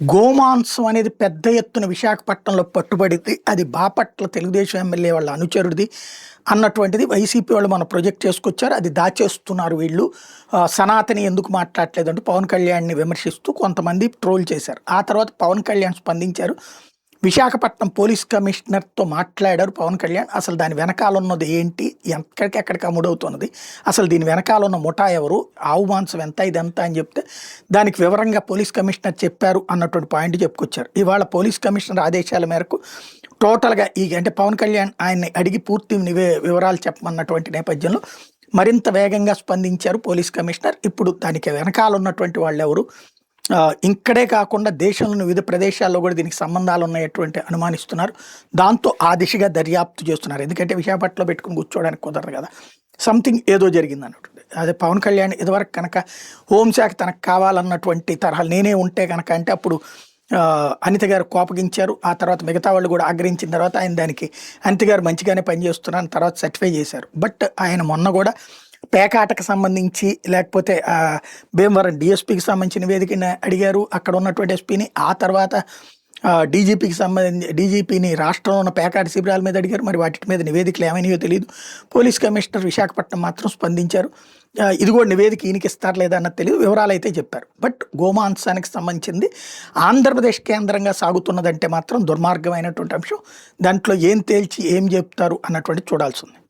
గోమాంసం అనేది పెద్ద ఎత్తున విశాఖపట్నంలో పట్టుబడింది. అది బాపట్ల తెలుగుదేశం ఎమ్మెల్యే వాళ్ళ అనుచరుడిది అన్నటువంటిది వైసీపీ వాళ్ళు మన ప్రొజెక్ట్ చేసుకొచ్చారు. అది దాచేస్తున్నారు వీళ్ళు. సనాతని ఎందుకు మాట్లాడట్లేదంటూ పవన్ కళ్యాణ్‌ని విమర్శిస్తూ కొంతమంది ట్రోల్ చేశారు. ఆ తర్వాత పవన్ కళ్యాణ్ స్పందించారు. విశాఖపట్నం పోలీస్ కమిషనర్‌తో మాట్లాడారు పవన్ కళ్యాణ్. అసలు దాని వెనకాల ఉన్నది ఏంటి? ఎక్కడికెక్కడికి అమ్ముడవుతున్నది? అసలు దీని వెనకాల ఉన్న ముఠా ఎవరు? ఆవు మాంసం ఎంత? ఇదెంత అని చెప్తే దానికి వివరంగా పోలీస్ కమిషనర్ చెప్పారు అన్నటువంటి పాయింట్ చెప్పుకొచ్చారు. ఇవాళ పోలీస్ కమిషనర్ ఆదేశాల మేరకు టోటల్‌గా అంటే పవన్ కళ్యాణ్ ఆయన్ని అడిగి పూర్తి వివరాలు చెప్పమన్నటువంటి నేపథ్యంలో మరింత వేగంగా స్పందించారు పోలీస్ కమిషనర్. ఇప్పుడు దానికి వెనకాల ఉన్నటువంటి వాళ్ళెవరు? ఇక్కడే కాకుండా దేశంలోని వివిధ ప్రదేశాల్లో కూడా దీనికి సంబంధాలు ఉన్నాయటువంటి అనుమానిస్తున్నారు. దాంతో ఆ దిశగా దర్యాప్తు చేస్తున్నారు. ఎందుకంటే విశాఖపట్నంలో పెట్టుకుని కూర్చోవడానికి కుదరదు కదా. సంథింగ్ ఏదో జరిగింది అన్నట్టు. అదే పవన్ కళ్యాణ్ ఇదివరకు కనుక హోంశాఖ తనకు కావాలన్నటువంటి తరహాలు నేనే ఉంటే కనుక అంటే అప్పుడు అనిత గారు కోపగించారు. ఆ తర్వాత మిగతా వాళ్ళు కూడా ఆగ్రహించిన తర్వాత ఆయన దానికి అనిత గారు మంచిగానే పనిచేస్తున్నారు తర్వాత సర్టిఫై చేశారు. బట్ ఆయన మొన్న కూడా పేకాటకు సంబంధించి లేకపోతే భీమవరం డిఎస్పీకి సంబంధించిన నివేదికని అడిగారు అక్కడ ఉన్నటువంటి ఎస్పీని. ఆ తర్వాత డీజీపీని రాష్ట్రంలో ఉన్న పేకాట శిబిరాల మీద అడిగారు. మరి వాటి మీద నివేదికలు ఏమైనాయో తెలియదు. పోలీస్ కమిషనర్ విశాఖపట్నం మాత్రం స్పందించారు. ఇది కూడా నివేదిక ఈయనకి ఇస్తారు లేదా అన్నది తెలియదు. వివరాలు అయితే చెప్పారు. బట్ గోమాంసానికి సంబంధించింది ఆంధ్రప్రదేశ్ కేంద్రంగా సాగుతున్నదంటే మాత్రం దుర్మార్గమైనటువంటి అంశం. దాంట్లో ఏం తేల్చి ఏం చెప్తారు అన్నటువంటి చూడాల్సి ఉంది.